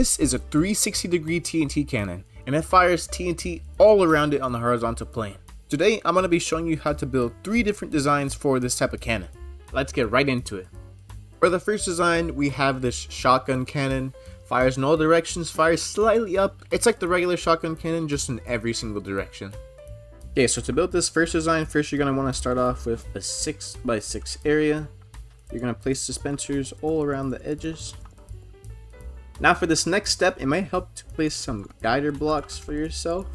This is a 360-degree TNT cannon, and it fires TNT all around it on the horizontal plane. Today, I'm going to be showing you how to build 3 different designs for this type of cannon. Let's get right into it. For the first design, we have this shotgun cannon. Fires in all directions, fires slightly up. It's like the regular shotgun cannon, just in every single direction. Okay, so to build this first design, first you're going to want to start off with a 6x6 area. You're going to place dispensers all around the edges. Now for this next step, it might help to place some guider blocks for yourself,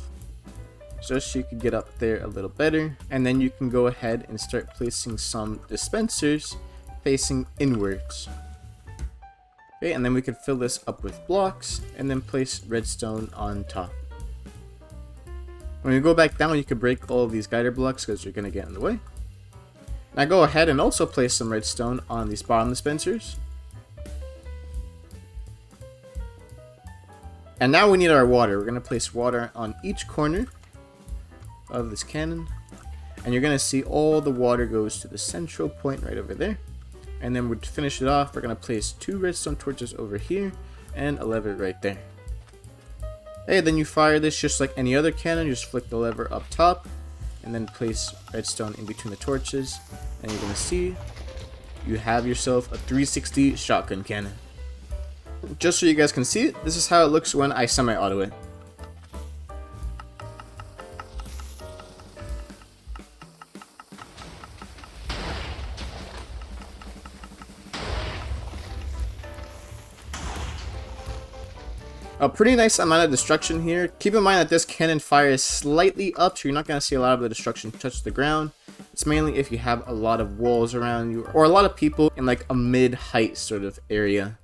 just so you can get up there a little better. And then you can go ahead and start placing some dispensers facing inwards. Okay, and then we can fill this up with blocks and then place redstone on top. When you go back down, you can break all of these guider blocks because you're going to get in the way. Now go ahead and also place some redstone on these bottom dispensers. And now we need our water. We're going to place water on each corner of this cannon. And you're going to see all the water goes to the central point right over there. And then to finish it off, we're going to place 2 redstone torches over here and a lever right there. Hey, then you fire this just like any other cannon. Just flick the lever up top and then place redstone in between the torches. And you're going to see you have yourself a 360 shotgun cannon. Just so you guys can see it, this is how it looks when I semi-auto it. A pretty nice amount of destruction here. Keep in mind that this cannon fires slightly up, so you're not going to see a lot of the destruction touch the ground. It's mainly if you have a lot of walls around you or a lot of people in like a mid-height sort of area.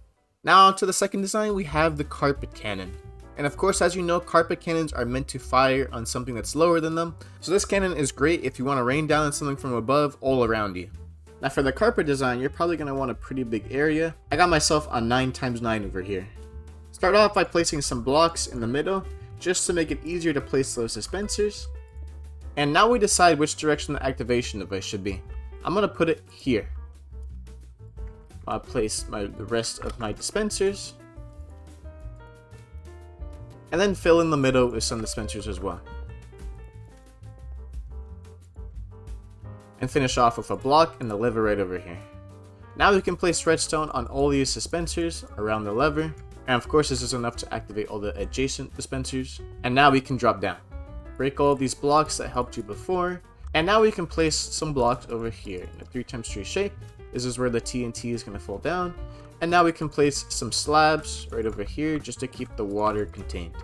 Now to the second design, we have the carpet cannon. And of course, as you know, carpet cannons are meant to fire on something that's lower than them. So this cannon is great if you want to rain down on something from above all around you. Now for the carpet design, you're probably going to want a pretty big area. I got myself a 9x9 over here. Start off by placing some blocks in the middle, just to make it easier to place those dispensers. And now we decide which direction the activation device should be. I'm going to put it here. I'll place the rest of my dispensers. And then fill in the middle with some dispensers as well. And finish off with a block and the lever right over here. Now we can place redstone on all these dispensers around the lever. And of course, this is enough to activate all the adjacent dispensers. And now we can drop down. Break all these blocks that helped you before. And now we can place some blocks over here in a 3x3 shape. This is where the TNT is going to fall down. And now we can place some slabs right over here just to keep the water contained.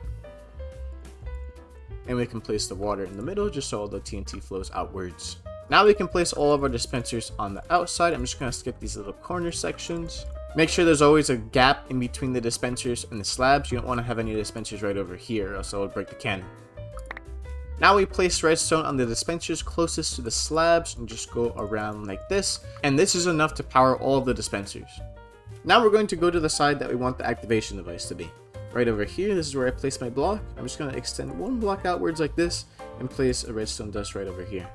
And we can place the water in the middle just so all the TNT flows outwards. Now we can place all of our dispensers on the outside. I'm just going to skip these little corner sections. Make sure there's always a gap in between the dispensers and the slabs. You don't want to have any dispensers right over here, or else it will break the cannon. Now we place redstone on the dispensers closest to the slabs and just go around like this. And this is enough to power all of the dispensers. Now we're going to go to the side that we want the activation device to be. Right over here, this is where I place my block. I'm just going to extend one block outwards like this and place a redstone dust right over here.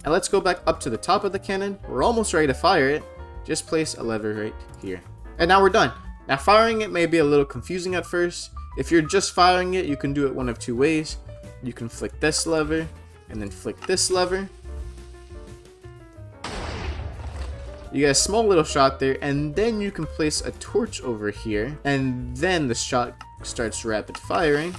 And let's go back up to the top of the cannon. We're almost ready to fire it. Just place a lever right here. And now we're done. Now firing it may be a little confusing at first. If you're just firing it, you can do it one of 2 ways. You can flick this lever and then flick this lever. You get a small little shot there, and then you can place a torch over here, and then the shot starts rapid firing.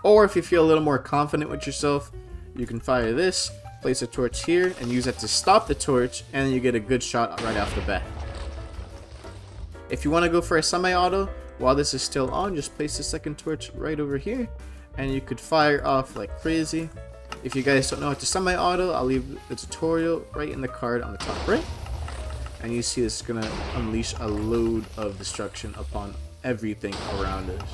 Or if you feel a little more confident with yourself, you can fire this, place a torch here, and use that to stop the torch, and then you get a good shot right off the bat. If you want to go for a semi-auto, while this is still on, just place the second torch right over here, and you could fire off like crazy. If you guys don't know how to semi-auto, I'll leave the tutorial right in the card on the top right. And you see this is going to unleash a load of destruction upon everything around us.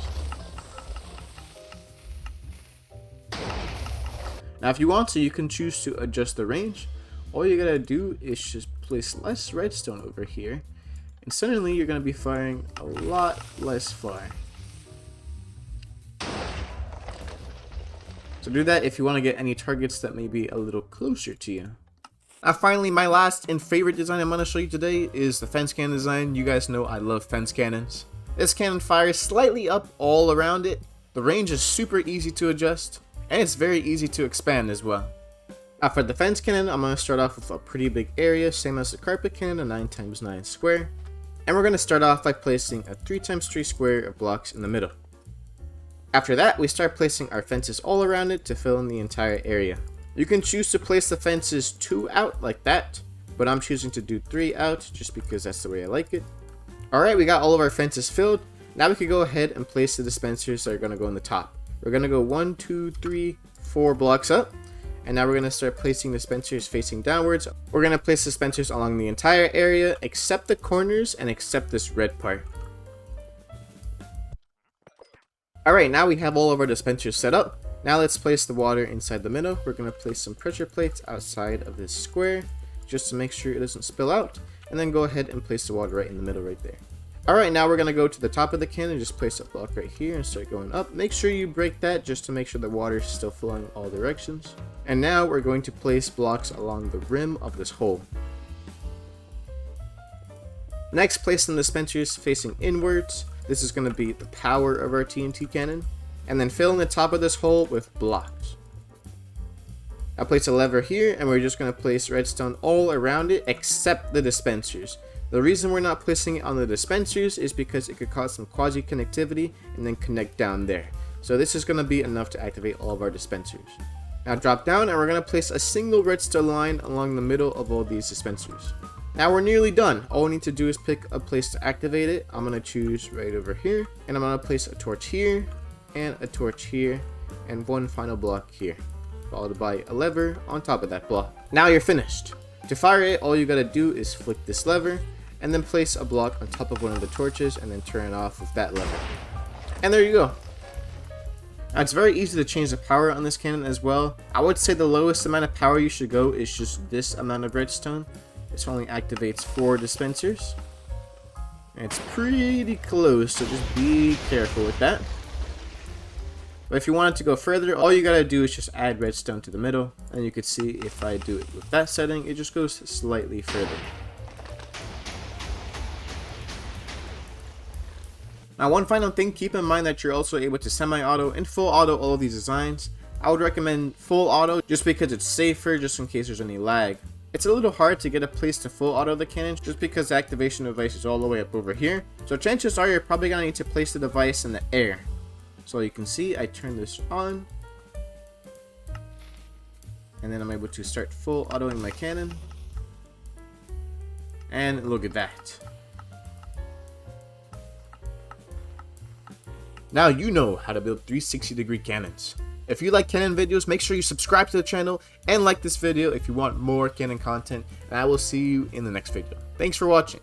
Now if you want to, you can choose to adjust the range. All you gotta do is just place less redstone over here, and suddenly you're going to be firing a lot less fire. So do that if you want to get any targets that may be a little closer to you. Now finally, my last and favorite design I'm going to show you today is the fence cannon design. You guys know I love fence cannons. This cannon fires slightly up all around it. The range is super easy to adjust, and it's very easy to expand as well. Now for the fence cannon, I'm going to start off with a pretty big area, same as the carpet cannon, a 9x9 square. And we're going to start off by placing a 3x3 square of blocks in the middle. After that, we start placing our fences all around it to fill in the entire area. You can choose to place the fences 2 out like that, but I'm choosing to do 3 out just because that's the way I like it. Alright, we got all of our fences filled. Now we can go ahead and place the dispensers that are going to go in the top. We're going to go 1, 2, 3, 4 blocks up. And now we're going to start placing dispensers facing downwards. We're going to place dispensers along the entire area except the corners and except this red part. Alright, now we have all of our dispensers set up. Now let's place the water inside the middle. We're going to place some pressure plates outside of this square just to make sure it doesn't spill out. And then go ahead and place the water right in the middle right there. Alright, now we're going to go to the top of the cannon. Just place a block right here and start going up. Make sure you break that just to make sure the water is still flowing all directions. And now we're going to place blocks along the rim of this hole. Next, place some dispensers facing inwards. This is going to be the power of our TNT cannon. And then fill in the top of this hole with blocks. I'll place a lever here, and we're just going to place redstone all around it except the dispensers. The reason we're not placing it on the dispensers is because it could cause some quasi connectivity and then connect down there. So this is going to be enough to activate all of our dispensers. Now drop down, and we're going to place a single redstone line along the middle of all these dispensers. Now we're nearly done. All we need to do is pick a place to activate it. I'm going to choose right over here, and I'm going to place a torch here, and a torch here, and one final block here, followed by a lever on top of that block. Now you're finished. To fire it, all you gotta do is flick this lever, and then place a block on top of one of the torches, and then turn it off with that lever. And there you go. Now it's very easy to change the power on this cannon as well. I would say the lowest amount of power you should go is just this amount of redstone. This only activates 4 dispensers. And it's pretty close, so just be careful with that. But if you want it to go further, all you gotta do is just add redstone to the middle, and you can see if I do it with that setting, it just goes slightly further. Now one final thing, keep in mind that you're also able to semi-auto and full auto all of these designs. I would recommend full auto just because it's safer, just in case there's any lag. It's a little hard to get a place to full auto the cannon just because the activation device is all the way up over here. So chances are you're probably gonna need to place the device in the air. So you can see I turn this on, and then I'm able to start full autoing my cannon, and look at that. Now you know how to build 360-degree cannons. If you like cannon videos, make sure you subscribe to the channel and like this video if you want more cannon content, and I will see you in the next video. Thanks for watching.